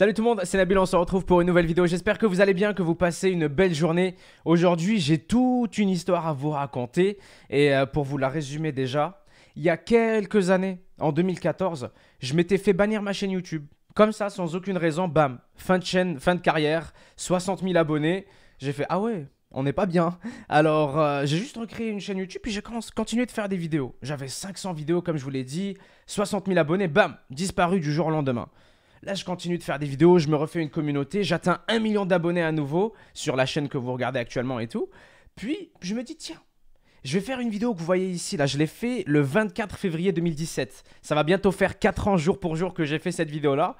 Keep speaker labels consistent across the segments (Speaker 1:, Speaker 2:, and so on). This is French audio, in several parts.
Speaker 1: Salut tout le monde, c'est Nabil, on se retrouve pour une nouvelle vidéo. J'espère que vous allez bien, que vous passez une belle journée. Aujourd'hui, j'ai toute une histoire à vous raconter. Et pour vous la résumer déjà, il y a quelques années, en 2014, je m'étais fait bannir ma chaîne YouTube. Comme ça, sans aucune raison, bam, fin de chaîne, fin de carrière, 60 000 abonnés. J'ai fait, ah ouais, on n'est pas bien. Alors, j'ai juste recréé une chaîne YouTube, puis j'ai continué de faire des vidéos. J'avais 500 vidéos, comme je vous l'ai dit, 60 000 abonnés, bam, disparu du jour au lendemain. Là, je continue de faire des vidéos, je me refais une communauté, j'atteins 1 million d'abonnés à nouveau sur la chaîne que vous regardez actuellement et tout. Puis, je me dis, tiens, je vais faire une vidéo que vous voyez ici. Là, je l'ai fait le 24 février 2017. Ça va bientôt faire 4 ans jour pour jour que j'ai fait cette vidéo-là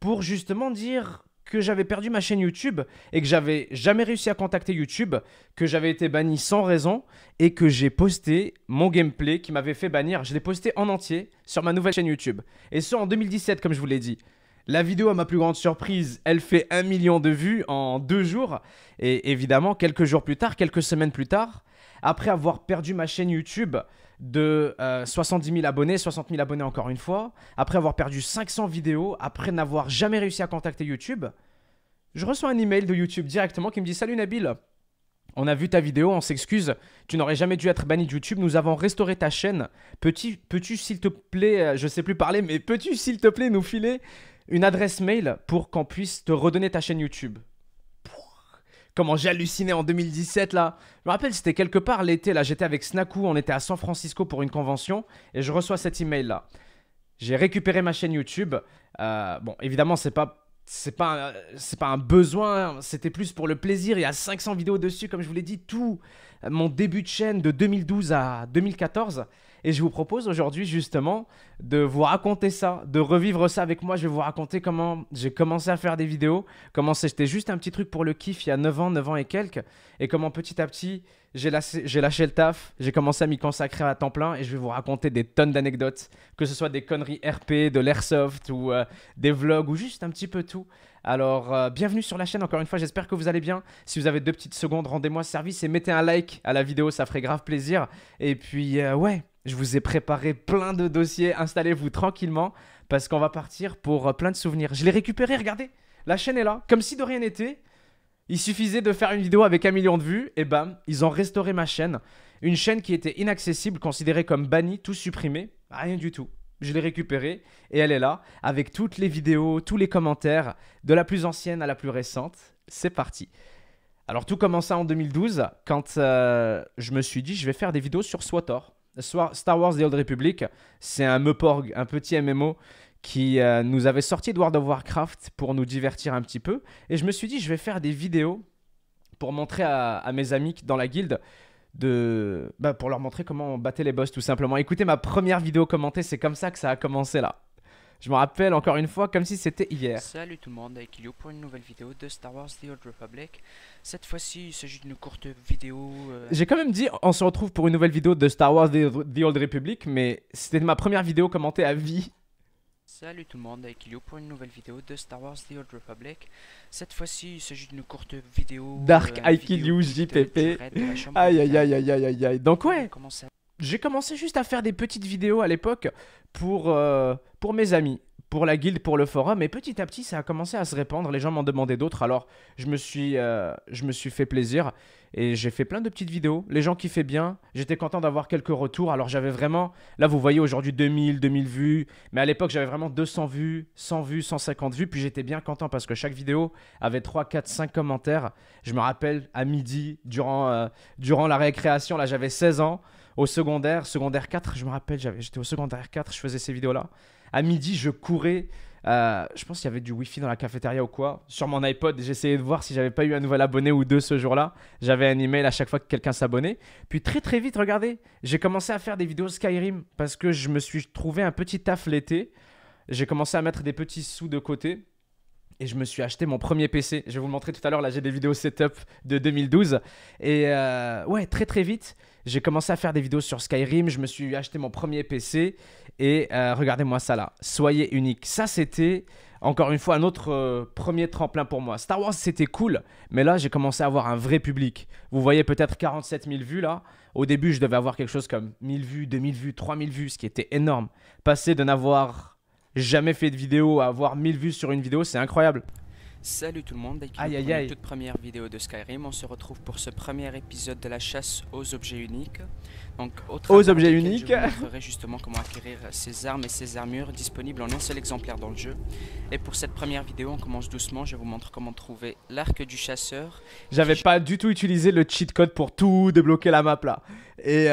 Speaker 1: pour justement dire que j'avais perdu ma chaîne YouTube et que j'avais jamais réussi à contacter YouTube, que j'avais été banni sans raison et que j'ai posté mon gameplay qui m'avait fait bannir. Je l'ai posté en entier sur ma nouvelle chaîne YouTube. Et ça en 2017, comme je vous l'ai dit. La vidéo, à ma plus grande surprise, elle fait 1 million de vues en 2 jours. Et évidemment, quelques jours plus tard, quelques semaines plus tard, après avoir perdu ma chaîne YouTube de 70 000 abonnés, 60 000 abonnés encore une fois, après avoir perdu 500 vidéos, après n'avoir jamais réussi à contacter YouTube, je reçois un email de YouTube directement qui me dit « Salut Nabil, on a vu ta vidéo, on s'excuse, tu n'aurais jamais dû être banni de YouTube, nous avons restauré ta chaîne. Peux-tu s'il te plaît, je sais plus parler, mais peux-tu s'il te plaît nous filer une adresse mail pour qu'on puisse te redonner ta chaîne YouTube ?» Comment j'ai halluciné en 2017 là. Je me rappelle, c'était quelque part l'été là, j'étais avec Snaku, on était à San Francisco pour une convention et je reçois cet email là. J'ai récupéré ma chaîne YouTube. Bon, évidemment, c'est pas un besoin, c'était plus pour le plaisir. Il y a 500 vidéos dessus, comme je vous l'ai dit, tout mon début de chaîne de 2012 à 2014. Et je vous propose aujourd'hui justement de vous raconter ça, de revivre ça avec moi. Je vais vous raconter comment j'ai commencé à faire des vidéos, comment c'était juste un petit truc pour le kiff il y a 9 ans et quelques, et comment petit à petit j'ai lâché le taf, j'ai commencé à m'y consacrer à temps plein et je vais vous raconter des tonnes d'anecdotes, que ce soit des conneries RP, de l'airsoft ou des vlogs ou juste un petit peu tout. Alors, bienvenue sur la chaîne encore une fois, j'espère que vous allez bien. Si vous avez 2 petites secondes, rendez-moi service et mettez un like à la vidéo, ça ferait grave plaisir. Et puis, ouais, je vous ai préparé plein de dossiers, installez-vous tranquillement parce qu'on va partir pour plein de souvenirs. Je l'ai récupéré, regardez, la chaîne est là, comme si de rien n'était. Il suffisait de faire une vidéo avec 1 million de vues et bam, ils ont restauré ma chaîne. Une chaîne qui était inaccessible, considérée comme bannie, tout supprimé, rien du tout. Je l'ai récupérée et elle est là avec toutes les vidéos, tous les commentaires, de la plus ancienne à la plus récente. C'est parti. Alors tout commença en 2012 quand je me suis dit je vais faire des vidéos sur SWTOR. Star Wars The Old Republic, c'est un Meporg, un petit MMO qui nous avait sorti de World of Warcraft pour nous divertir un petit peu. Et je me suis dit je vais faire des vidéos pour montrer à mes amis dans la guilde pour leur montrer comment on battait les boss tout simplement. Écoutez ma première vidéo commentée, c'est comme ça que ça a commencé là. Je me rappelle encore une fois comme si c'était hier.
Speaker 2: Salut tout le monde, avec Ilio pour une nouvelle vidéo de Star Wars The Old Republic. Cette fois-ci, il s'agit d'une courte vidéo.
Speaker 1: J'ai quand même dit on se retrouve pour une nouvelle vidéo de Star Wars The Old Republic, mais c'était ma première vidéo commentée à vie.
Speaker 2: Salut tout le monde, avec Ilio pour une nouvelle vidéo de Star Wars The Old Republic. Cette fois-ci, il s'agit d'une courte vidéo.
Speaker 1: Dark I Kill You JPP. Aïe aïe aïe aïe aïe aïe aïe. Donc ouais, j'ai commencé juste à faire des petites vidéos à l'époque pour mes amis, pour la guilde, pour le forum. Et petit à petit, ça a commencé à se répandre. Les gens m'en demandaient d'autres. Alors, je me suis fait plaisir et j'ai fait plein de petites vidéos. Les gens kiffaient bien. J'étais content d'avoir quelques retours. Alors, j'avais vraiment... Là, vous voyez aujourd'hui 2000 vues. Mais à l'époque, j'avais vraiment 200 vues, 100 vues, 150 vues. Puis j'étais bien content parce que chaque vidéo avait 3, 4, 5 commentaires. Je me rappelle, à midi, durant la récréation, là, j'avais 16 ans. Au secondaire 4, je me rappelle, j'étais au secondaire 4, je faisais ces vidéos-là. À midi, je courais. Je pense qu'il y avait du Wi-Fi dans la cafétéria ou quoi. Sur mon iPod, j'essayais de voir si j'avais pas eu un nouvel abonné ou deux ce jour-là. J'avais un email à chaque fois que quelqu'un s'abonnait. Puis très très vite, regardez, j'ai commencé à faire des vidéos Skyrim parce que je me suis trouvé un petit taf l'été. J'ai commencé à mettre des petits sous de côté. Et je me suis acheté mon premier PC. Je vais vous le montrer tout à l'heure. Là, j'ai des vidéos setup de 2012. Et ouais, très très vite, j'ai commencé à faire des vidéos sur Skyrim. Je me suis acheté mon premier PC. Et regardez-moi ça là. Soyez unique. Ça, c'était encore une fois un autre premier tremplin pour moi. Star Wars, c'était cool. Mais là, j'ai commencé à avoir un vrai public. Vous voyez peut-être 47 000 vues là. Au début, je devais avoir quelque chose comme 1000 vues, 2000 vues, 3000 vues, ce qui était énorme. Passer de n'avoir jamais fait de vidéo, à avoir 1000 vues sur une vidéo, c'est incroyable.
Speaker 2: Salut tout le monde, et
Speaker 1: Aïe
Speaker 2: pour
Speaker 1: aïe
Speaker 2: une
Speaker 1: aïe.
Speaker 2: toute première vidéo de Skyrim, on se retrouve pour ce premier épisode de la chasse aux objets uniques. Donc, au travers
Speaker 1: Aux objets
Speaker 2: duquel
Speaker 1: uniques.
Speaker 2: je vous montrerai justement comment acquérir ces armes et ces armures disponibles en un seul exemplaire dans le jeu. Et pour cette première vidéo, on commence doucement, je vous montre comment trouver l'arc du chasseur.
Speaker 1: J'avais pas du tout utilisé le cheat code pour tout débloquer la map là. Et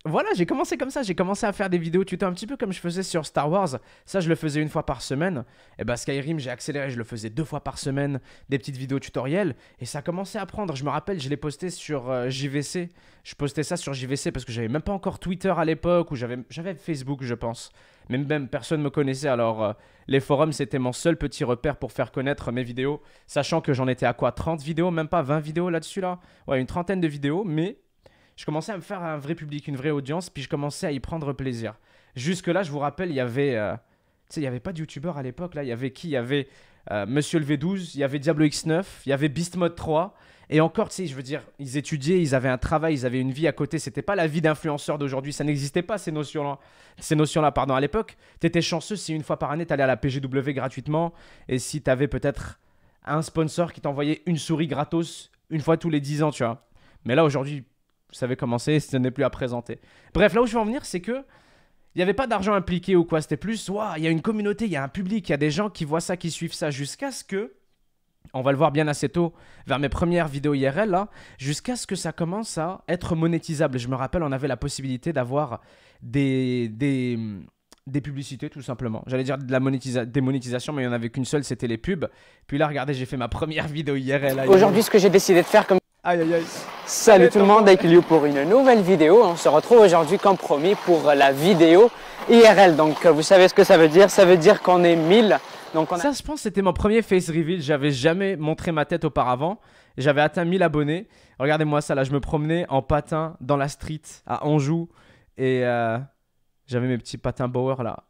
Speaker 1: voilà, j'ai commencé comme ça, j'ai commencé à faire des vidéos tuto un petit peu comme je faisais sur Star Wars. Ça, je le faisais une fois par semaine. Et bah Skyrim, j'ai accéléré, je le faisais 2 fois par semaine, des petites vidéos tutoriels. Et ça a commencé à prendre. Je me rappelle, je l'ai posté sur JVC. Je postais ça sur JVC parce que j'avais même pas encore Twitter à l'époque, ou j'avais Facebook, je pense. Mais même personne me connaissait, alors les forums, c'était mon seul petit repère pour faire connaître mes vidéos. Sachant que j'en étais à quoi, 30 vidéos, même pas 20 vidéos là-dessus là. Ouais, une trentaine de vidéos, mais je commençais à me faire un vrai public, une vraie audience, puis je commençais à y prendre plaisir. Jusque-là, je vous rappelle, il y avait... tu sais, il n'y avait pas de youtubeur à l'époque, là. Il y avait qui? Il y avait Monsieur le V12, il y avait Diablo X9, il y avait Beast Mode 3. Et encore, tu sais, je veux dire, ils étudiaient, ils avaient un travail, ils avaient une vie à côté. C'était pas la vie d'influenceur d'aujourd'hui. Ça n'existait pas, ces notions-là. Ces notions-là, pardon. À l'époque, t'étais chanceux si une fois par année, t'allais à la PGW gratuitement. Et si t'avais peut-être un sponsor qui t'envoyait une souris gratos une fois tous les 10 ans, tu vois. Mais là, aujourd'hui, vous savez comment c'est, ce n'est plus à présenter. Bref, là où je veux en venir, c'est que il n'y avait pas d'argent impliqué ou quoi. C'était plus, waouh, il y a une communauté, il y a un public, il y a des gens qui voient ça, qui suivent ça, jusqu'à ce que... On va le voir bien assez tôt, vers mes premières vidéos IRL, là, jusqu'à ce que ça commence à être monétisable. Je me rappelle, on avait la possibilité d'avoir des publicités, tout simplement. J'allais dire de des monétisations, mais il n'y en avait qu'une seule, c'était les pubs. Puis là, regardez, j'ai fait ma première vidéo IRL.
Speaker 3: Aujourd'hui, ce que j'ai décidé de faire comme...
Speaker 1: Aïe, aïe, aïe.
Speaker 3: Salut tout le monde, Aikiliu pour une nouvelle vidéo. On se retrouve aujourd'hui, comme promis, pour la vidéo IRL. Donc, vous savez ce que ça veut dire? Ça veut dire qu'on est 1000. Donc
Speaker 1: Ça, je pense, c'était mon premier face reveal. J'avais jamais montré ma tête auparavant. J'avais atteint 1000 abonnés. Regardez-moi ça, là, je me promenais en patin dans la street à Anjou. Et j'avais mes petits patins Bauer, là.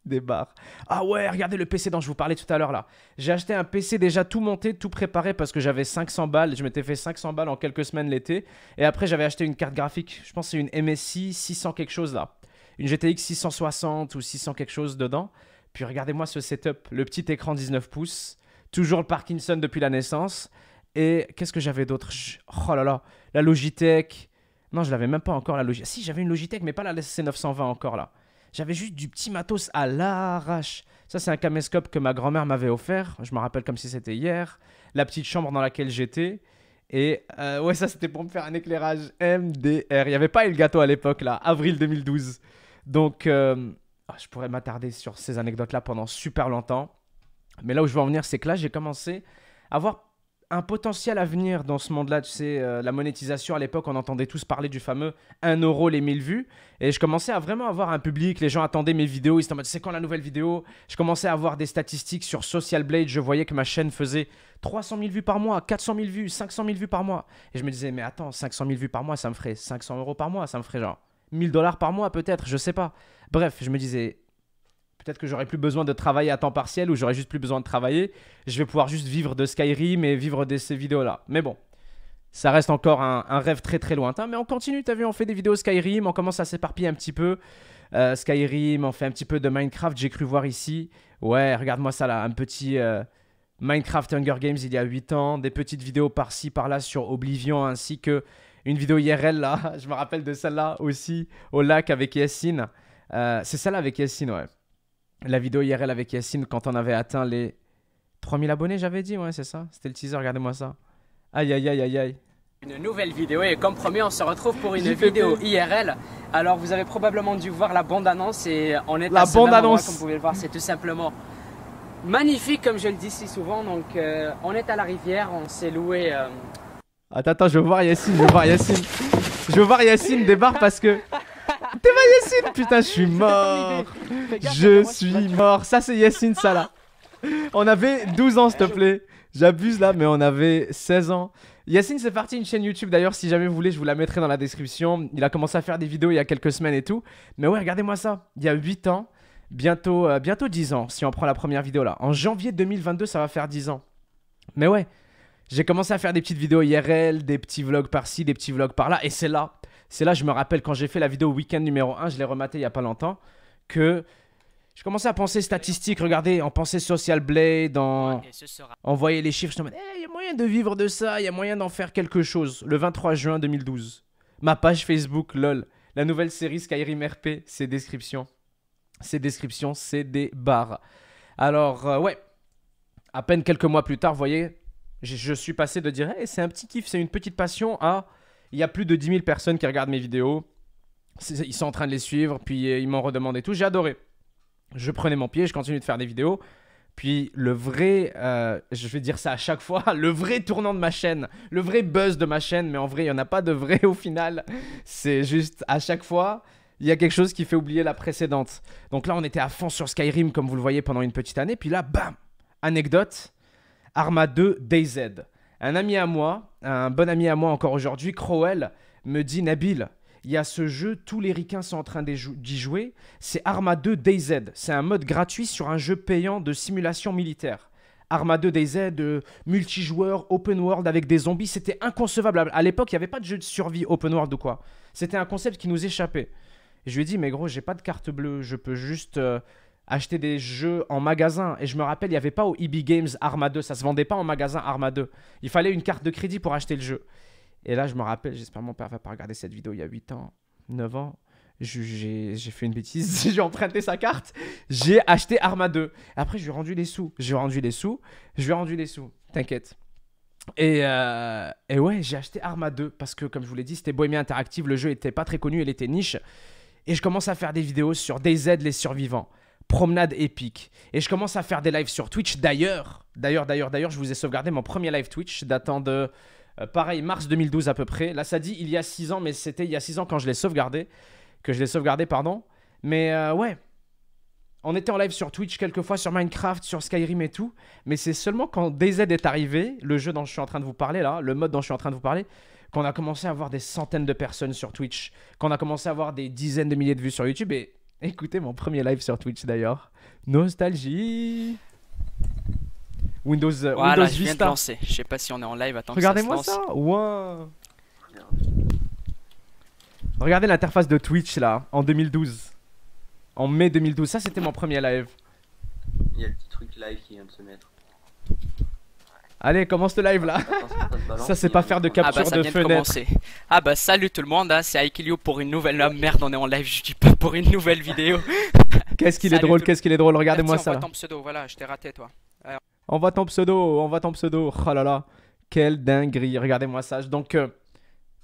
Speaker 1: Des barres. Ah ouais, regardez le PC dont je vous parlais tout à l'heure, là. J'ai acheté un PC déjà tout monté, tout préparé parce que j'avais 500 balles. Je m'étais fait 500 balles en quelques semaines l'été. Et après, j'avais acheté une carte graphique. Je pense que c'est une MSI 600 quelque chose, là. Une GTX 660 ou 600 quelque chose dedans. Puis regardez-moi ce setup, le petit écran 19 pouces, toujours le Parkinson depuis la naissance. Et qu'est-ce que j'avais d'autre? Oh là là, la Logitech. Non, je l'avais même pas encore la Logitech. Si, j'avais une Logitech, mais pas la C920 encore là. J'avais juste du petit matos à l'arrache. Ça, c'est un caméscope que ma grand-mère m'avait offert. Je me rappelle comme si c'était hier. La petite chambre dans laquelle j'étais. Et ouais, ça, c'était pour me faire un éclairage MDR. Il n'y avait pas Elgato à l'époque, là, avril 2012. Donc... je pourrais m'attarder sur ces anecdotes-là pendant super longtemps. Mais là où je veux en venir, c'est que là, j'ai commencé à avoir un potentiel à venir dans ce monde-là. Tu sais, la monétisation, à l'époque, on entendait tous parler du fameux 1 euro les 1000 vues. Et je commençais à vraiment avoir un public. Les gens attendaient mes vidéos. Ils étaient en mode, c'est quand la nouvelle vidéo? Je commençais à avoir des statistiques sur Social Blade. Je voyais que ma chaîne faisait 300 000 vues par mois, 400 000 vues, 500 000 vues par mois. Et je me disais, mais attends, 500 000 vues par mois, ça me ferait 500 euros par mois. Ça me ferait genre 1000 $ par mois peut-être, je sais pas. Bref, je me disais, peut-être que j'aurais plus besoin de travailler à temps partiel ou j'aurais juste plus besoin de travailler. Je vais pouvoir juste vivre de Skyrim et vivre de ces vidéos-là. Mais bon, ça reste encore un rêve très très lointain. Mais on continue, t'as vu, on fait des vidéos Skyrim, on commence à s'éparpiller un petit peu. Skyrim, on fait un petit peu de Minecraft, j'ai cru voir ici. Ouais, regarde-moi ça là, un petit Minecraft Hunger Games il y a 8 ans. Des petites vidéos par-ci, par-là sur Oblivion ainsi que... Une vidéo IRL là, je me rappelle de celle-là aussi, au lac avec Yassine. C'est celle-là avec Yassine, ouais. La vidéo IRL avec Yassine quand on avait atteint les 3000 abonnés, j'avais dit, ouais, c'est ça. C'était le teaser, regardez-moi ça. Aïe, aïe, aïe, aïe, aïe.
Speaker 3: Une nouvelle vidéo et comme promis, on se retrouve pour une vidéo IRL. Alors, vous avez probablement dû voir la bande-annonce et on est à ce même endroit, comme vous pouvez le voir, c'est tout simplement magnifique comme je le dis si souvent. Donc, on est à la rivière, on s'est loué...
Speaker 1: Attends, je veux voir Yassine, Je veux voir Yassine débarque parce que... T'es pas Yassine? Putain, je suis mort. Je suis mort. Ça, c'est Yassine, ça, là. On avait 12 ans, s'il te plaît. J'abuse, là, mais on avait 16 ans. Yassine, c'est parti une chaîne YouTube. D'ailleurs, si jamais vous voulez, je vous la mettrai dans la description. Il a commencé à faire des vidéos il y a quelques semaines et tout. Mais ouais, regardez-moi ça. Il y a 8 ans. Bientôt 10 ans, si on prend la première vidéo, là. En janvier 2022, ça va faire 10 ans. Mais ouais. J'ai commencé à faire des petites vidéos IRL, des petits vlogs par-ci, des petits vlogs par-là. Et c'est là, je me rappelle, quand j'ai fait la vidéo week-end numéro 1, je l'ai rematé il n'y a pas longtemps, que Je commençais à penser statistiques, regardez, on pensait Social Blade, on voyait les chiffres, je me disais, il y a moyen de vivre de ça, il y a moyen d'en faire quelque chose. Le 23 juin 2012, ma page Facebook, lol, la nouvelle série Skyrim RP, c'est description. C'est description, c'est des barres. Alors, ouais, à peine quelques mois plus tard, vous voyez, je suis passé de dire, hey, c'est un petit kiff, c'est une petite passion, à il y a plus de 10 000 personnes qui regardent mes vidéos. Ils sont en train de les suivre, puis ils m'en redemandent et tout. J'ai adoré. Je prenais mon pied, je continue de faire des vidéos. Puis le vrai, je vais dire ça à chaque fois, le vrai tournant de ma chaîne, le vrai buzz de ma chaîne, mais en vrai, il n'y en a pas de vrai au final. C'est juste à chaque fois, il y a quelque chose qui fait oublier la précédente. Donc là, on était à fond sur Skyrim, comme vous le voyez, pendant une petite année. Puis là, bam, anecdote, Arma 2 DayZ. Un ami à moi, un bon ami à moi encore aujourd'hui, Crowell, me dit, Nabil, il y a ce jeu, tous les ricains sont en train d'y jouer. C'est Arma 2 DayZ. C'est un mode gratuit sur un jeu payant de simulation militaire. Arma 2 DayZ, multijoueur, open world avec des zombies. C'était inconcevable. À l'époque, il n'y avait pas de jeu de survie open world ou quoi. C'était un concept qui nous échappait. Et je lui ai dit, mais gros, j'ai pas de carte bleue. Je peux juste acheter des jeux en magasin. Et je me rappelle, il n'y avait pas au EB Games Arma 2. Ça se vendait pas en magasin Arma 2. Il fallait une carte de crédit pour acheter le jeu. Et là, je me rappelle, j'espère mon père va pas regarder cette vidéo il y a 8 ans, 9 ans. J'ai fait une bêtise, j'ai emprunté sa carte, j'ai acheté Arma 2. Après, je lui ai rendu les sous, t'inquiète. Et ouais, j'ai acheté Arma 2 parce que, comme je vous l'ai dit, c'était Bohemia Interactive, le jeu était pas très connu, il était niche. Et je commence à faire des vidéos sur DayZ, les survivants, promenade épique. Et je commence à faire des lives sur Twitch. D'ailleurs, je vous ai sauvegardé mon premier live Twitch datant de... pareil, mars 2012 à peu près. Là, ça dit il y a 6 ans, mais c'était il y a 6 ans quand je l'ai sauvegardé. Pardon. Mais ouais, on était en live sur Twitch quelquefois, sur Minecraft, sur Skyrim et tout. Mais c'est seulement quand DayZ est arrivé, le jeu dont je suis en train de vous parler là, le mode dont je suis en train de vous parler, qu'on a commencé à avoir des centaines de personnes sur Twitch. Qu'on a commencé à avoir des dizaines de milliers de vues sur YouTube. Et écoutez mon premier live sur Twitch d'ailleurs. Nostalgie. Windows,
Speaker 2: voilà,
Speaker 1: Windows
Speaker 2: je viens de
Speaker 1: Vista.
Speaker 2: lancer. Je sais pas si on est en live. Attends,
Speaker 1: Regardez-moi ça. Wow. Regardez l'interface de Twitch là, en 2012. En mai 2012. Ça, c'était mon premier live.
Speaker 4: Il y a le petit truc live qui vient de se mettre.
Speaker 1: Allez, commence le live là. Ça, c'est pas faire de capture de fenêtre.
Speaker 2: Ah bah, salut tout le monde, hein, c'est Aikilio pour une nouvelle... Ah, merde, on est en live, je dis pas pour une nouvelle vidéo.
Speaker 1: Qu'est-ce qu'il est drôle, regardez-moi ça.
Speaker 2: On voit ton pseudo, voilà, je t'ai raté toi. Alors...
Speaker 1: On voit ton pseudo. Oh là là, quelle dinguerie, regardez-moi ça. Donc,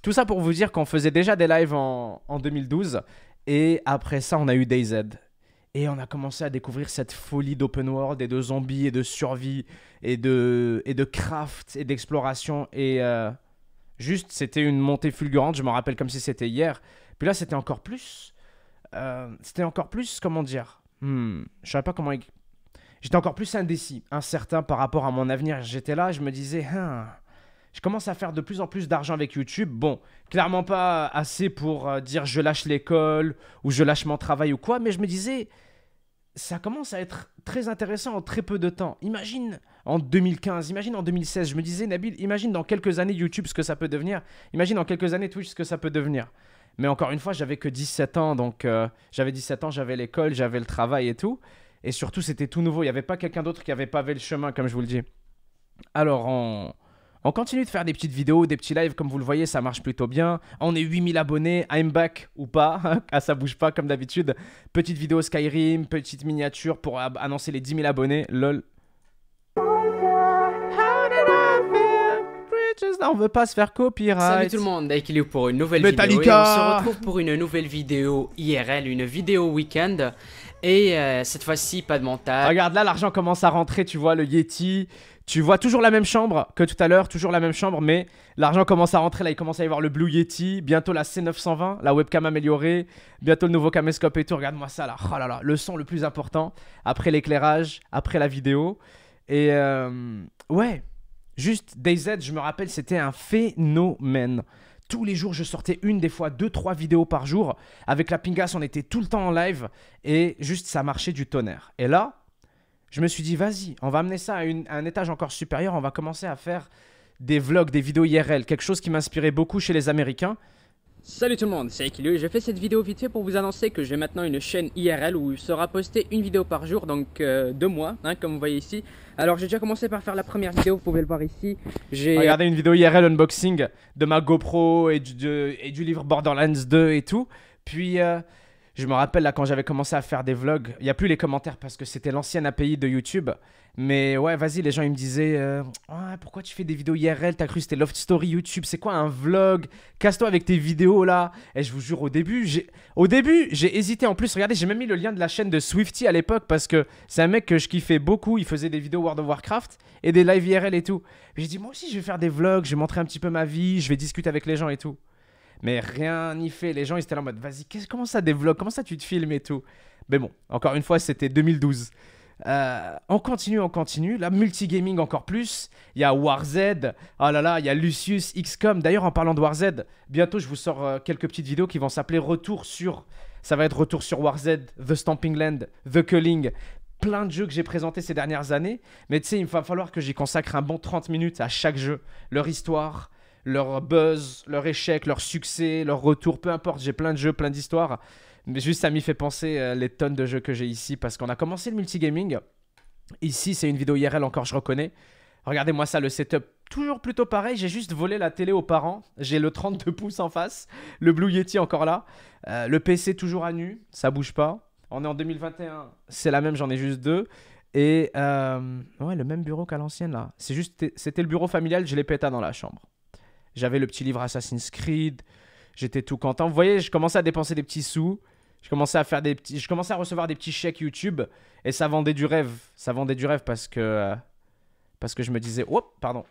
Speaker 1: tout ça pour vous dire qu'on faisait déjà des lives en 2012. Et après ça, on a eu DayZ. Et on a commencé à découvrir cette folie d'open world et de zombies et de survie et de craft et d'exploration. Et juste, c'était une montée fulgurante. Je me rappelle comme si c'était hier. Puis là, c'était encore plus... comment dire, je savais pas comment... J'étais encore plus indécis, incertain par rapport à mon avenir. J'étais là, je me disais... Je commence à faire de plus en plus d'argent avec YouTube. Bon, clairement pas assez pour dire je lâche l'école ou je lâche mon travail ou quoi. Mais je me disais, ça commence à être très intéressant en très peu de temps. Imagine en 2015, imagine en 2016. Je me disais, Nabil, imagine dans quelques années YouTube ce que ça peut devenir. Imagine dans quelques années Twitch ce que ça peut devenir. Mais encore une fois, j'avais que 17 ans. Donc j'avais 17 ans, j'avais l'école, j'avais le travail et tout. Et surtout, c'était tout nouveau. Il n'y avait pas quelqu'un d'autre qui avait pavé le chemin, comme je vous le dis. Alors, on continue de faire des petites vidéos, des petits lives, comme vous le voyez, ça marche plutôt bien. On est 8000 abonnés, I'm back ou pas, ah, ça bouge pas comme d'habitude. Petite vidéo Skyrim, petite miniature pour annoncer les 10 000 abonnés, lol. On veut pas se faire copyright.
Speaker 3: Salut tout le monde, Aikilio pour une nouvelle vidéo. Et on se retrouve pour une nouvelle vidéo IRL, une vidéo week-end. Et cette fois-ci, pas de montage.
Speaker 1: Regarde là, l'argent commence à rentrer, tu vois le Yeti. Tu vois toujours la même chambre que tout à l'heure, toujours la même chambre, mais l'argent commence à rentrer. Là, il commence à y avoir le Blue Yeti, bientôt la C920, la webcam améliorée, bientôt le nouveau caméscope et tout. Regarde-moi ça là, oh là là, le son le plus important, après l'éclairage, après la vidéo. Et ouais, juste DayZ, je me rappelle, c'était un phénomène. Tous les jours, je sortais des fois 2-3 vidéos par jour. Avec la Pingas, on était tout le temps en live et juste ça marchait du tonnerre. Et là, je me suis dit, vas-y, on va amener ça à un étage encore supérieur. On va commencer à faire des vlogs, des vidéos IRL. Quelque chose qui m'inspirait beaucoup chez les Américains.
Speaker 3: Salut tout le monde, c'est Ekilu et je fais cette vidéo vite fait pour vous annoncer que j'ai maintenant une chaîne IRL où sera postée une vidéo par jour, donc 2 mois, hein, comme vous voyez ici. Alors j'ai déjà commencé par faire la première vidéo, vous pouvez le voir ici. J'ai
Speaker 1: regardé une vidéo IRL unboxing de ma GoPro et du livre Borderlands 2 et tout. Puis je me rappelle là quand j'avais commencé à faire des vlogs, il n'y a plus les commentaires parce que c'était l'ancienne API de YouTube. Mais ouais, vas-y, les gens ils me disaient ouais, pourquoi tu fais des vidéos IRL? T'as cru que c'était Loft Story YouTube? C'est quoi un vlog? Casse-toi avec tes vidéos là. Et je vous jure, au début, j'ai hésité. En plus, regardez, j'ai même mis le lien de la chaîne de Swifty à l'époque parce que c'est un mec que je kiffais beaucoup. Il faisait des vidéos World of Warcraft et des live IRL et tout. J'ai dit, moi aussi, je vais faire des vlogs, je vais montrer un petit peu ma vie, je vais discuter avec les gens et tout. Mais rien n'y fait. Les gens, ils étaient là en mode, vas-y, comment ça des vlogs? Comment ça tu te filmes et tout? Mais bon, encore une fois, c'était 2012. On continue. La multigaming encore plus. Il y a WarZ. Oh là là, il y a Lucius, XCOM. D'ailleurs, en parlant de WarZ, bientôt je vous sors quelques petites vidéos qui vont s'appeler Retour sur. Ça va être Retour sur WarZ, The Stomping Land, The Culling. Plein de jeux que j'ai présentés ces dernières années. Mais tu sais, il va falloir que j'y consacre un bon 30 minutes à chaque jeu. Leur histoire, leur buzz, leur échec, leur succès, leur retour. Peu importe, j'ai plein de jeux, plein d'histoires. Mais juste, ça m'y fait penser les tonnes de jeux que j'ai ici parce qu'on a commencé le multigaming. Ici, c'est une vidéo IRL encore, je reconnais. Regardez-moi ça, le setup. Toujours plutôt pareil. J'ai juste volé la télé aux parents. J'ai le 32 pouces en face. Le Blue Yeti encore là. Le PC toujours à nu. Ça bouge pas. On est en 2021. C'est la même, j'en ai juste 2. Et ouais, le même bureau qu'à l'ancienne là. C'était le bureau familial, je l'ai pété dans la chambre. J'avais le petit livre Assassin's Creed. J'étais tout content. Vous voyez, je commençais à dépenser des petits sous. Je commençais à recevoir des petits chèques YouTube. Et ça vendait du rêve. Ça vendait du rêve parce que je me disais... Oh, pardon.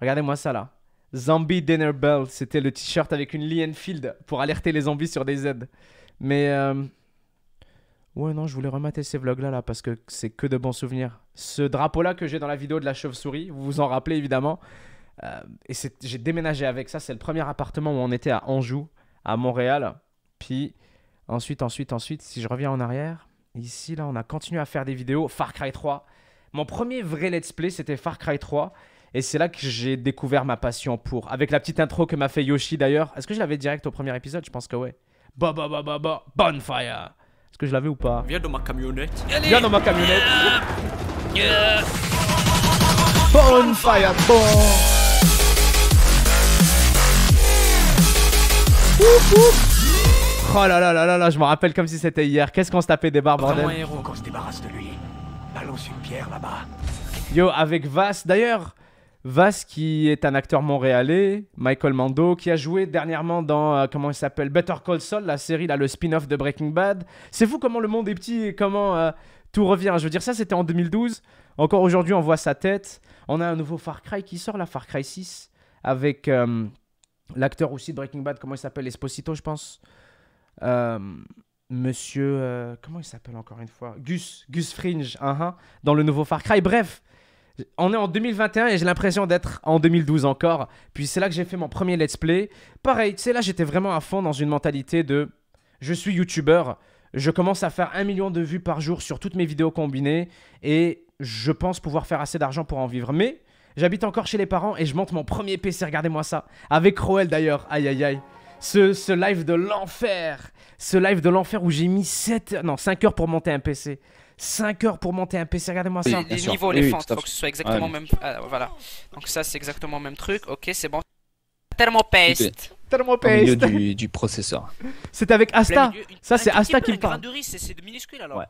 Speaker 1: Regardez-moi ça là. Zombie Dinner Bell. C'était le t-shirt avec une Lee Enfield pour alerter les zombies sur des aides. Mais... ouais, non, je voulais remater ces vlogs là parce que c'est que de bons souvenirs. Ce drapeau-là que j'ai dans la vidéo de la chauve-souris, vous vous en rappelez évidemment. Et j'ai déménagé avec ça. C'est le premier appartement où on était à Anjou, à Montréal. Puis... Ensuite, si je reviens en arrière, ici, là, on a continué à faire des vidéos. Far Cry 3. Mon premier vrai let's play, c'était Far Cry 3. Et c'est là que j'ai découvert ma passion pour. Avec la petite intro que m'a fait Yoshi d'ailleurs. Est-ce que je l'avais direct au premier épisode? Je pense que ouais. Bonfire. Est-ce que je l'avais ou pas?
Speaker 2: Viens dans ma camionnette.
Speaker 1: Viens dans ma camionnette. Bonfire. Bon. Oh là là là là là, je me rappelle comme si c'était hier. Qu'est-ce qu'on se tapait des barres, bordel.
Speaker 5: Faut qu'on se débarrasse de lui. Balance une pierre là-bas.
Speaker 1: Yo, avec Vas, d'ailleurs, Vas qui est un acteur montréalais, Michael Mando, qui a joué dernièrement dans, comment il s'appelle, Better Call Saul, la série, là, le spin-off de Breaking Bad. C'est fou comment le monde est petit et comment tout revient. Je veux dire, ça c'était en 2012. Encore aujourd'hui, on voit sa tête. On a un nouveau Far Cry qui sort, là, Far Cry 6, avec l'acteur aussi de Breaking Bad, comment il s'appelle, Esposito, je pense. Monsieur, comment il s'appelle encore une fois, Gus Fringe, dans le nouveau Far Cry. Bref, on est en 2021 et j'ai l'impression d'être en 2012 encore. Puis c'est là que j'ai fait mon premier let's play. Pareil, tu sais, là j'étais vraiment à fond dans une mentalité de je suis youtubeur, je commence à faire 1 million de vues par jour sur toutes mes vidéos combinées et je pense pouvoir faire assez d'argent pour en vivre. Mais j'habite encore chez les parents et je monte mon premier PC, regardez-moi ça, avec Roel d'ailleurs, aïe aïe aïe. Ce live de l'enfer. Ce live de l'enfer où j'ai mis 5 heures pour monter un PC. 5 heures pour monter un PC, regardez-moi ça.
Speaker 2: Les niveaux, les fentes, il faut que ce soit exactement même... voilà. Donc ça, c'est exactement le même truc. Ok, c'est bon. Thermopaste.
Speaker 6: Au milieu du processeur.
Speaker 1: C'est avec Asta. Ça, c'est Asta qui me parle.
Speaker 2: C'est de minuscule alors.
Speaker 6: Ouais.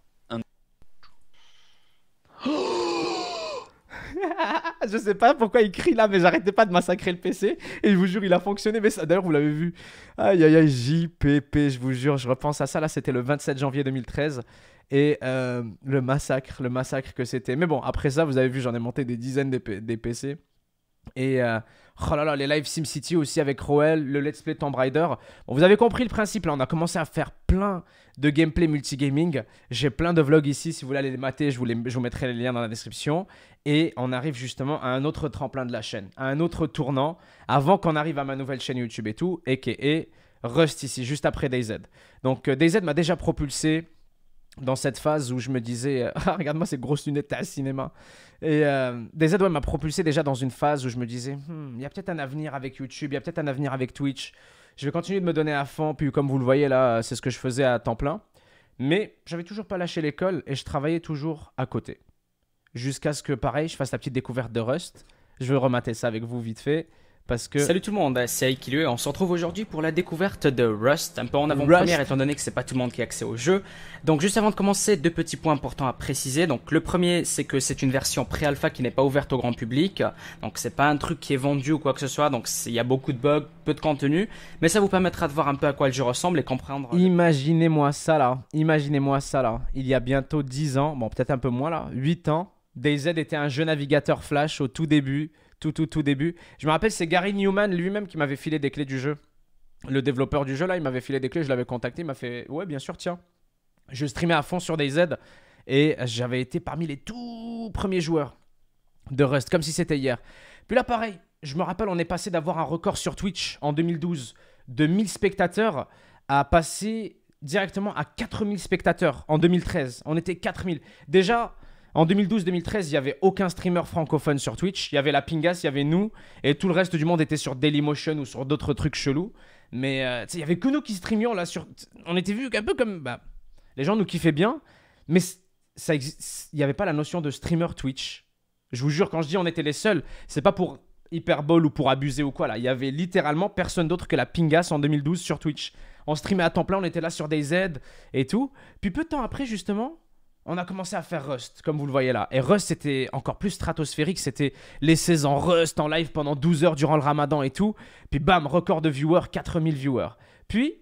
Speaker 1: Je sais pas pourquoi il crie là, mais j'arrêtais pas de massacrer le PC. Et je vous jure, il a fonctionné. Mais ça, d'ailleurs, vous l'avez vu. Aïe aïe aïe, JPP, je vous jure, je repense à ça. Là, c'était le 27 janvier 2013. Et le massacre que c'était. Mais bon, après ça, vous avez vu, j'en ai monté des dizaines des PC. Et oh là là, les live SimCity aussi avec Roel, le Let's Play Tomb Raider. Bon, vous avez compris le principe là, on a commencé à faire plein de gameplay multigaming. J'ai plein de vlogs ici, si vous voulez aller les mater, je vous mettrai les liens dans la description. Et on arrive justement à un autre tremplin de la chaîne, à un autre tournant, avant qu'on arrive à ma nouvelle chaîne YouTube et tout, a.k.a. Rust ici, juste après DayZ. Donc DayZ m'a déjà propulsé dans cette phase où je me disais regarde-moi ces grosses lunettes, t'es à cinéma. Et DayZ m'a propulsé déjà dans une phase où je me disais il y a peut-être un avenir avec YouTube, il y a peut-être un avenir avec Twitch. Je vais continuer de me donner à fond. Puis comme vous le voyez là, c'est ce que je faisais à temps plein. Mais j'avais toujours pas lâché l'école et je travaillais toujours à côté. Jusqu'à ce que, pareil, je fasse la petite découverte de Rust. Je vais remater ça avec vous vite fait. Parce que...
Speaker 2: Salut tout le monde, c'est Aikilu et on se retrouve aujourd'hui pour la découverte de Rust, un peu en avant-première étant donné que c'est pas tout le monde qui a accès au jeu. Donc juste avant de commencer, 2 petits points importants à préciser. Donc le premier, c'est que c'est une version pré-alpha qui n'est pas ouverte au grand public. Donc c'est pas un truc qui est vendu ou quoi que ce soit, donc il y a beaucoup de bugs, peu de contenu. Mais ça vous permettra de voir un peu à quoi le jeu ressemble et comprendre...
Speaker 1: Imaginez-moi ça là, il y a bientôt 10 ans, bon peut-être un peu moins là, 8 ans, DayZ était un jeu navigateur Flash au tout début. Tout début. Je me rappelle, c'est Gary Newman lui-même qui m'avait filé des clés du jeu. Le développeur du jeu, là, il m'avait filé des clés, je l'avais contacté, il m'a fait « Ouais, bien sûr, tiens ». Je streamais à fond sur DayZ et j'avais été parmi les tout premiers joueurs de Rust, comme si c'était hier. Puis là, pareil, je me rappelle, on est passé d'avoir un record sur Twitch en 2012 de 1000 spectateurs à passer directement à 4000 spectateurs en 2013. On était 4000. Déjà... En 2012-2013, il n'y avait aucun streamer francophone sur Twitch. Il y avait la Pingas, il y avait nous. Et tout le reste du monde était sur Dailymotion ou sur d'autres trucs chelous. Mais il n'y avait que nous qui streamions là. On était vus un peu comme... les gens nous kiffaient bien. Mais il n'y avait pas la notion de streamer Twitch. Je vous jure, quand je dis on était les seuls, c'est pas pour hyperbole ou pour abuser ou quoi. Là. Il y avait littéralement personne d'autre que la Pingas en 2012 sur Twitch. On streamait à temps plein, on était là sur DayZ et tout. Puis peu de temps après, justement... On a commencé à faire Rust, comme vous le voyez là. Et Rust, c'était encore plus stratosphérique. C'était les 16 ans Rust en live pendant 12 heures durant le ramadan et tout. Puis bam, record de viewers, 4000 viewers. Puis,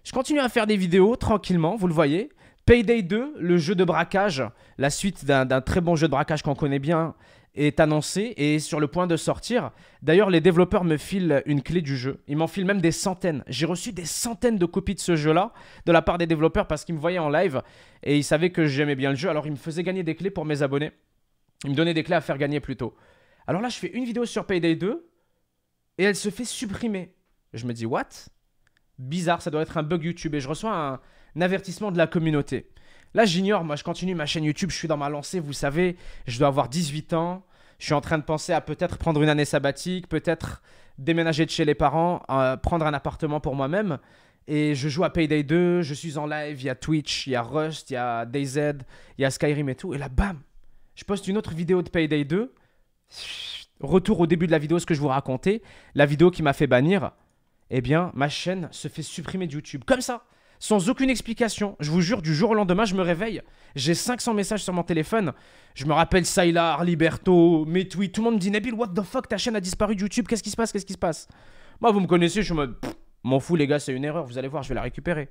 Speaker 1: je continue à faire des vidéos tranquillement, vous le voyez. Payday 2, le jeu de braquage, la suite d'un très bon jeu de braquage qu'on connaît bien, est annoncé et est sur le point de sortir. D'ailleurs, les développeurs me filent une clé du jeu. Ils m'en filent même des centaines. J'ai reçu des centaines de copies de ce jeu-là de la part des développeurs parce qu'ils me voyaient en live et ils savaient que j'aimais bien le jeu. Alors, ils me faisaient gagner des clés pour mes abonnés. Ils me donnaient des clés à faire gagner plutôt. Alors là, je fais une vidéo sur Payday 2 et elle se fait supprimer. Je me dis, what? Bizarre, ça doit être un bug YouTube et je reçois un avertissement de la communauté. Là, j'ignore, moi je continue ma chaîne YouTube, je suis dans ma lancée, vous savez, je dois avoir 18 ans, je suis en train de penser à peut-être prendre une année sabbatique, peut-être déménager de chez les parents, prendre un appartement pour moi-même. Et je joue à Payday 2, je suis en live, il y a Twitch, il y a Rust, il y a DayZ, il y a Skyrim et tout. Et là, bam, je poste une autre vidéo de Payday 2. Retour au début de la vidéo, ce que je vous racontais, la vidéo qui m'a fait bannir. Eh bien, ma chaîne se fait supprimer de YouTube, comme ça. Sans aucune explication. Je vous jure, du jour au lendemain, je me réveille. J'ai 500 messages sur mon téléphone. Je me rappelle Sylar, Liberto, mes tweets. Tout le monde me dit, Nabil, what the fuck, ta chaîne a disparu de YouTube. Qu'est-ce qui se passe? Moi, vous me connaissez, je suis en mode, m'en fous les gars, c'est une erreur. Vous allez voir, je vais la récupérer.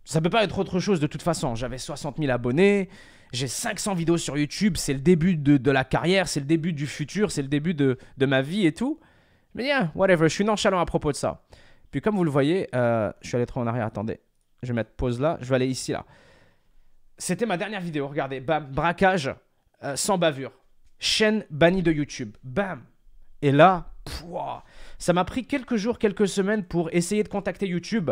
Speaker 1: Ça peut pas être autre chose de toute façon. J'avais 60 000 abonnés. J'ai 500 vidéos sur YouTube. C'est le début de la carrière. C'est le début du futur. C'est le début de ma vie et tout. Mais yeah, whatever. Je suis nonchalant à propos de ça. Puis comme vous le voyez, je suis allé trop en arrière. Attendez. Je vais mettre pause là, je vais aller ici là. C'était ma dernière vidéo, regardez, bam, braquage sans bavure. Chaîne bannie de YouTube, bam. Et là, ça m'a pris quelques jours, quelques semaines pour essayer de contacter YouTube,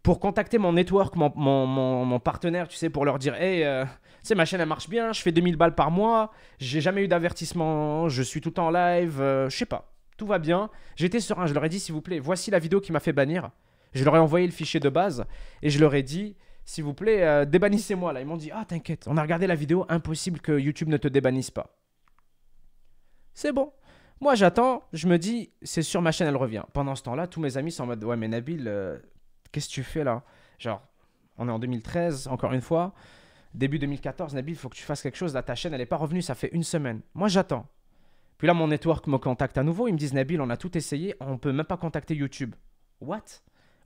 Speaker 1: pour contacter mon network, mon partenaire, tu sais, pour leur dire, hey, tu sais, ma chaîne elle marche bien, je fais 2000 balles par mois, j'ai jamais eu d'avertissement, je suis tout le temps en live, je sais pas, tout va bien. J'étais serein, je leur ai dit, s'il vous plaît, voici la vidéo qui m'a fait bannir. Je leur ai envoyé le fichier de base et je leur ai dit, s'il vous plaît, débannissez-moi là. Ils m'ont dit, ah t'inquiète, on a regardé la vidéo, impossible que YouTube ne te débannisse pas. C'est bon. Moi j'attends, je me dis, c'est sûr ma chaîne elle revient. Pendant ce temps-là, tous mes amis sont en mode, ouais mais Nabil, qu'est-ce que tu fais là? Genre, on est en 2013, encore une fois. Début 2014, Nabil, il faut que tu fasses quelque chose. Là ta chaîne elle n'est pas revenue, ça fait une semaine. Moi j'attends. Puis là mon network me contacte à nouveau, ils me disent, Nabil, on a tout essayé, on peut même pas contacter YouTube. What?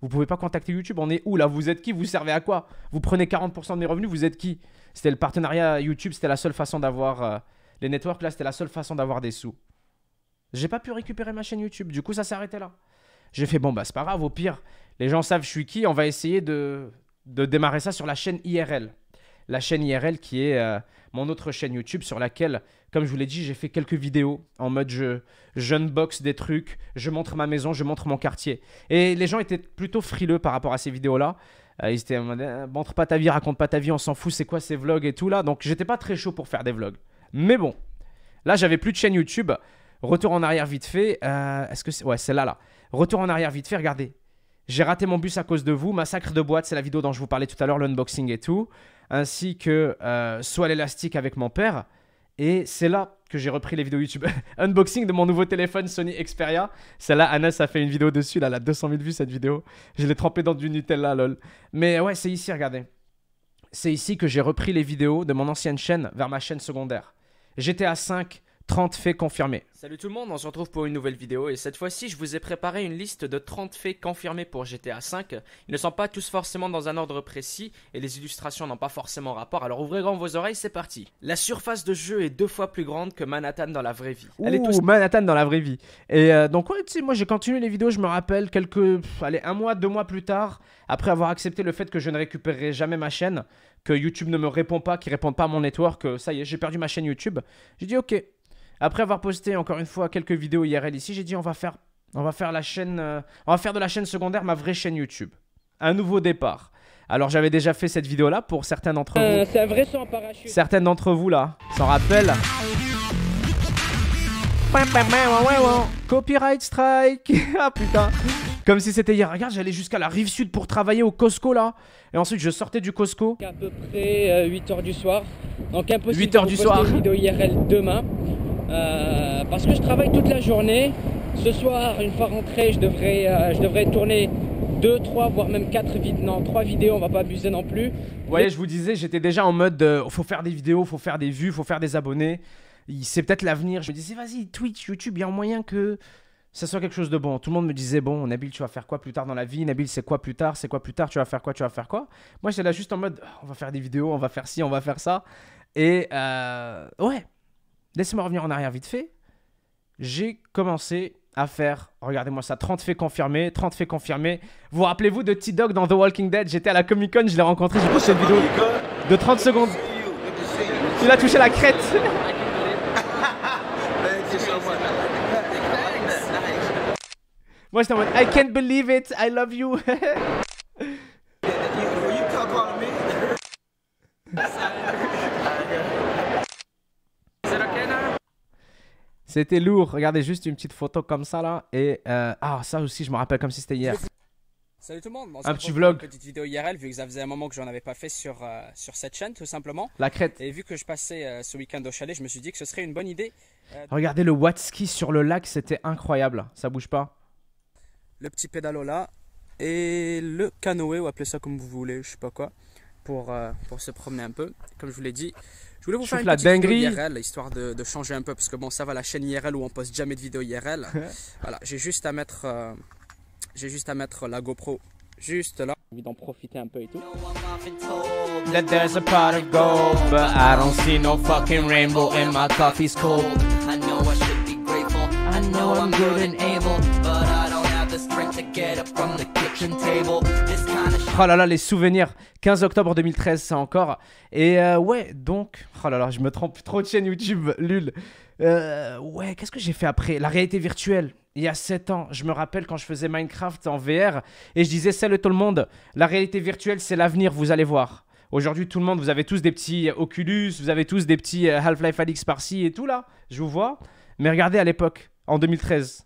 Speaker 1: Vous pouvez pas contacter YouTube, on est où là? Vous êtes qui? Vous servez à quoi? Vous prenez 40% de mes revenus, vous êtes qui? C'était le partenariat YouTube, c'était la seule façon d'avoir... les networks là, c'était la seule façon d'avoir des sous. J'ai pas pu récupérer ma chaîne YouTube, du coup ça s'est arrêté là. J'ai fait bon bah c'est pas grave, au pire, les gens savent je suis qui, on va essayer de démarrer ça sur la chaîne IRL. La chaîne IRL qui est mon autre chaîne YouTube sur laquelle, comme je vous l'ai dit, j'ai fait quelques vidéos en mode je unbox des trucs, je montre ma maison, je montre mon quartier. Et les gens étaient plutôt frileux par rapport à ces vidéos-là. Ils étaient en mode montre pas ta vie, raconte pas ta vie, on s'en fout, c'est quoi ces vlogs et tout là. Donc j'étais pas très chaud pour faire des vlogs. Mais bon, là j'avais plus de chaîne YouTube. Retour en arrière vite fait. Est-ce que c'est... Ouais, c'est là. Retour en arrière vite fait, regardez. J'ai raté mon bus à cause de vous. Massacre de boîte, c'est la vidéo dont je vous parlais tout à l'heure, l'unboxing et tout. Ainsi que Saut à l'élastique avec mon père. Et c'est là que j'ai repris les vidéos YouTube. Unboxing de mon nouveau téléphone Sony Xperia. Celle-là, Anas a fait une vidéo dessus. Là, elle a 200 000 vues cette vidéo. Je l'ai trempé dans du Nutella, lol. Mais ouais, c'est ici, regardez. C'est ici que j'ai repris les vidéos de mon ancienne chaîne vers ma chaîne secondaire. GTA 5, 30 faits confirmés.
Speaker 2: Salut tout le monde, on se retrouve pour une nouvelle vidéo et cette fois-ci je vous ai préparé une liste de 30 faits confirmés pour GTA 5. Ils ne sont pas tous forcément dans un ordre précis et les illustrations n'ont pas forcément rapport, alors ouvrez grand vos oreilles, c'est parti. La surface de jeu est 2 fois plus grande que Manhattan dans la vraie vie.
Speaker 1: Elle est tous Manhattan dans la vraie vie. Et donc ouais, tu sais, moi j'ai continué les vidéos, je me rappelle allez, 1 mois, 2 mois plus tard, après avoir accepté le fait que je ne récupérerai jamais ma chaîne, que YouTube ne me répond pas, qu'il ne répond pas à mon network, ça y est, j'ai perdu ma chaîne YouTube. J'ai dit ok. Après avoir posté encore une fois quelques vidéos IRL ici, j'ai dit on va faire la chaîne, on va faire de la chaîne secondaire ma vraie chaîne YouTube. Un nouveau départ. Alors j'avais déjà fait cette vidéo là pour certains d'entre vous.
Speaker 3: C'est un vrai son en parachute.
Speaker 1: Certaines d'entre vous là s'en rappellent. Copyright strike. Ah putain. Comme si c'était hier. Regarde, j'allais jusqu'à la rive sud pour travailler au Costco là. Et ensuite je sortais du Costco.
Speaker 3: À peu près 8h du soir. Donc impossible
Speaker 1: 8h du soir.
Speaker 3: Une vidéo IRL demain. Parce que je travaille toute la journée. Ce soir, une fois rentré, je devrais tourner 2, 3, voire même 4 vidéos. Non, 3 vidéos, on va pas abuser non plus.
Speaker 1: Vous voyez, je vous disais, j'étais déjà en mode faut faire des vidéos, faut faire des vues, faut faire des abonnés. C'est peut-être l'avenir. Je me disais, vas-y, Twitch, YouTube, il y a un moyen que ça soit quelque chose de bon. Tout le monde me disait, bon, Nabil, tu vas faire quoi plus tard dans la vie? Nabil, c'est quoi plus tard? C'est quoi plus tard? Tu vas faire quoi? Tu vas faire quoi? Moi, j'étais là juste en mode, on va faire des vidéos, on va faire ci, on va faire ça. Et ouais. Laissez-moi revenir en arrière vite fait. J'ai commencé à faire, regardez-moi ça, 30 faits confirmés, 30 faits confirmés. Vous rappelez-vous de T-Dog dans The Walking Dead? J'étais à la Comic Con, je l'ai rencontré, j'ai posté une vidéo de 30 secondes. Il a touché la crête. Moi j'étais en mode I can't believe it, I love you. C'était lourd, regardez juste une petite photo comme ça là. Et ça aussi je me rappelle comme si c'était hier.
Speaker 2: Salut tout le monde,
Speaker 1: un petit vlog.
Speaker 2: Une petite vidéo IRL vu que ça faisait un moment que j'en avais pas fait sur cette chaîne tout simplement.
Speaker 1: La crête.
Speaker 2: Et vu que je passais ce week-end au chalet, je me suis dit que ce serait une bonne idée.
Speaker 1: Regardez le watt-ski sur le lac, c'était incroyable, ça bouge pas.
Speaker 2: Le petit pédalo là et le canoë ou appelez ça comme vous voulez, je sais pas quoi, pour se promener un peu, comme je vous l'ai dit. Je voulais vous faire une petite vidéo IRL, histoire de changer un peu, parce que bon, ça va, la chaîne IRL où on poste jamais de vidéo IRL. Voilà, j'ai juste à mettre la GoPro juste là. J'ai envie d'en profiter un peu et tout.
Speaker 1: That there's a pot of gold, but I don't see no fucking rainbow and my coffee's cold. I know I should be grateful. I know I'm good and able, but I don't have the strength to get up from the kitchen table. This kind of... Oh là là, les souvenirs. 15 octobre 2013, ça encore. Et ouais, donc... Oh là là, je me trompe trop de chaîne YouTube, lul. Ouais, qu'est-ce que j'ai fait après? La réalité virtuelle. Il y a 7 ans, je me rappelle quand je faisais Minecraft en VR et je disais salut tout le monde, la réalité virtuelle c'est l'avenir, vous allez voir. Aujourd'hui tout le monde, vous avez tous des petits Oculus, vous avez tous des petits Half-Life Alyx par-ci et tout là, je vous vois. Mais regardez à l'époque, en 2013.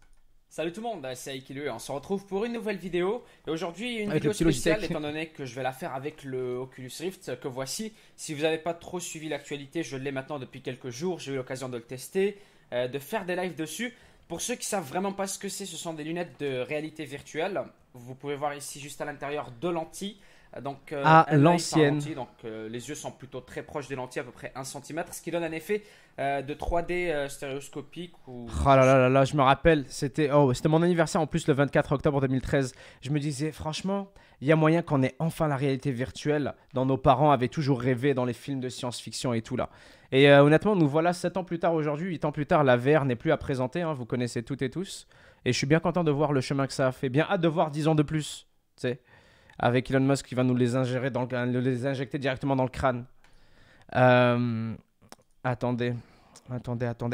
Speaker 2: Salut tout le monde, c'est Aikilu et on se retrouve pour une nouvelle vidéo. Et aujourd'hui une vidéo spéciale étant donné que je vais la faire avec le Oculus Rift que voici. Si vous n'avez pas trop suivi l'actualité, je l'ai maintenant depuis quelques jours, j'ai eu l'occasion de le tester, de faire des lives dessus. Pour ceux qui savent vraiment pas ce que c'est, ce sont des lunettes de réalité virtuelle. Vous pouvez voir ici juste à l'intérieur deux lentilles. Donc,
Speaker 1: l'ancienne.
Speaker 2: Donc les yeux sont plutôt très proches des lentilles, à peu près 1 cm, ce qui donne un effet de 3D stéréoscopique. Ou...
Speaker 1: Oh là là là là, je me rappelle, c'était mon anniversaire en plus le 24 octobre 2013. Je me disais, franchement, il y a moyen qu'on ait enfin la réalité virtuelle dont nos parents avaient toujours rêvé dans les films de science-fiction et tout là. Et honnêtement, nous voilà 7 ans plus tard aujourd'hui, 8 ans plus tard, la VR n'est plus à présenter, hein, vous connaissez toutes et tous. Et je suis bien content de voir le chemin que ça a fait. Bien hâte de voir 10 ans de plus, tu sais. Avec Elon Musk qui va nous les ingérer les injecter directement dans le crâne. Attendez.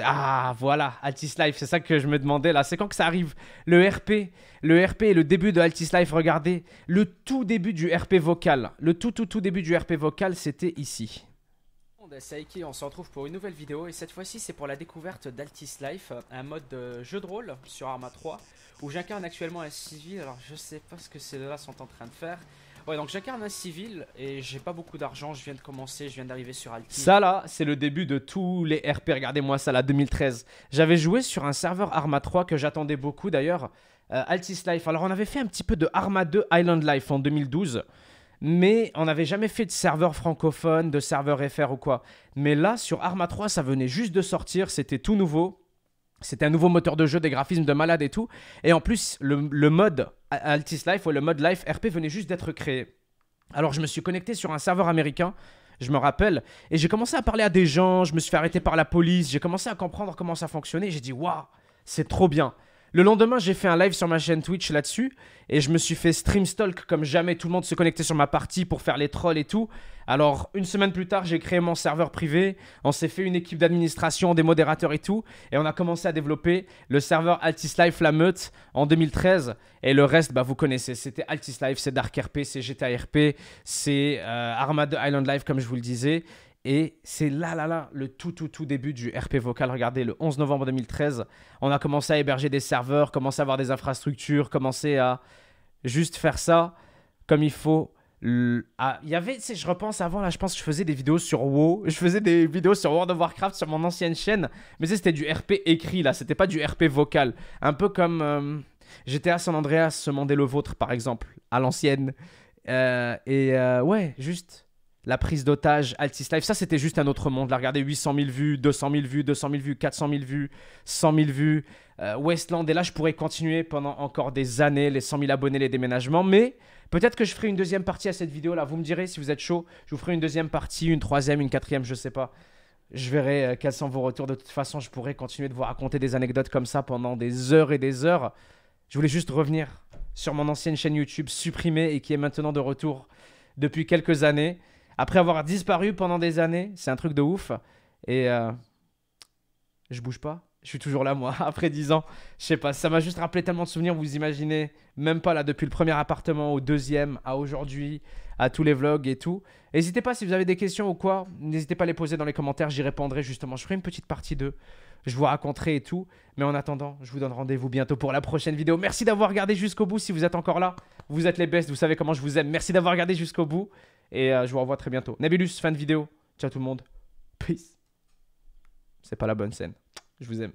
Speaker 1: Ah, voilà, Altis Life, c'est ça que je me demandais là. C'est quand que ça arrive? Le RP et le début de Altis Life, regardez. Le tout début du RP vocal. Le tout début du RP vocal, c'était ici.
Speaker 2: c'est Aiki, on se retrouve pour une nouvelle vidéo et cette fois-ci c'est pour la découverte d'Altis Life, un mode de jeu de rôle sur Arma 3 où j'incarne actuellement un civil. Alors je sais pas ce que ces deux-là sont en train de faire. Ouais, donc j'incarne un civil et j'ai pas beaucoup d'argent, je viens de commencer, je viens d'arriver sur Altis.
Speaker 1: Ça là, c'est le début de tous les RP, regardez-moi ça là, 2013. J'avais joué sur un serveur Arma 3 que j'attendais beaucoup d'ailleurs, Altis Life. Alors on avait fait un petit peu de Arma 2 Island Life en 2012. Mais on n'avait jamais fait de serveur francophone, de serveur FR ou quoi. Mais là, sur Arma 3, ça venait juste de sortir, c'était tout nouveau. C'était un nouveau moteur de jeu, des graphismes de malade et tout. Et en plus, le mode Altis Life ou le mode Life RP venait juste d'être créé. Alors je me suis connecté sur un serveur américain, je me rappelle, et j'ai commencé à parler à des gens, je me suis fait arrêter par la police, j'ai commencé à comprendre comment ça fonctionnait, j'ai dit waouh, c'est trop bien. Le lendemain, j'ai fait un live sur ma chaîne Twitch là-dessus et je me suis fait stream stalk comme jamais. Tout le monde se connectait sur ma partie pour faire les trolls et tout. Alors, une semaine plus tard, j'ai créé mon serveur privé. On s'est fait une équipe d'administration, des modérateurs et tout. Et on a commencé à développer le serveur Altis Life La Meute en 2013. Et le reste, bah, vous connaissez. C'était Altis Life, c'est Dark RP, c'est GTA RP, c'est Arma 2 Island Life comme je vous le disais. Et c'est là, le tout début du RP vocal. Regardez, le 11 novembre 2013, on a commencé à héberger des serveurs, commencé à avoir des infrastructures, commencé à juste faire ça comme il faut. Il y avait, tu sais, je repense avant, là, je pense que je faisais des vidéos sur WoW, je faisais des vidéos sur World of Warcraft sur mon ancienne chaîne, mais c'était du RP écrit, là, c'était pas du RP vocal. Un peu comme GTA San Andreas, ce monde est le vôtre, par exemple, à l'ancienne. Ouais, juste... La prise d'otage, Altis Life, ça c'était juste un autre monde. Là, regardez, 800 000 vues, 200 000 vues, 200 000 vues, 400 000 vues, 100 000 vues. Westland, et là je pourrais continuer pendant encore des années, les 100 000 abonnés, les déménagements. Mais peut-être que je ferai une deuxième partie à cette vidéo là. Vous me direz si vous êtes chaud. Je vous ferai une deuxième partie, une troisième, une quatrième, je sais pas. Je verrai quels sont vos retours. De toute façon, je pourrais continuer de vous raconter des anecdotes comme ça pendant des heures et des heures. Je voulais juste revenir sur mon ancienne chaîne YouTube supprimée et qui est maintenant de retour depuis quelques années. Après avoir disparu pendant des années, c'est un truc de ouf. Et je bouge pas. Je suis toujours là, moi, après 10 ans. Je sais pas, ça m'a juste rappelé tellement de souvenirs. Vous imaginez, même pas là, depuis le premier appartement au deuxième, à aujourd'hui, à tous les vlogs et tout. N'hésitez pas si vous avez des questions ou quoi. N'hésitez pas à les poser dans les commentaires. J'y répondrai justement. Je ferai une petite partie 2. Je vous raconterai et tout. Mais en attendant, je vous donne rendez-vous bientôt pour la prochaine vidéo. Merci d'avoir regardé jusqu'au bout. Si vous êtes encore là, vous êtes les best. Vous savez comment je vous aime. Merci d'avoir regardé jusqu'au bout. Et je vous revois très bientôt. Nebulus, fin de vidéo. Ciao tout le monde. Peace. C'est pas la bonne scène. Je vous aime.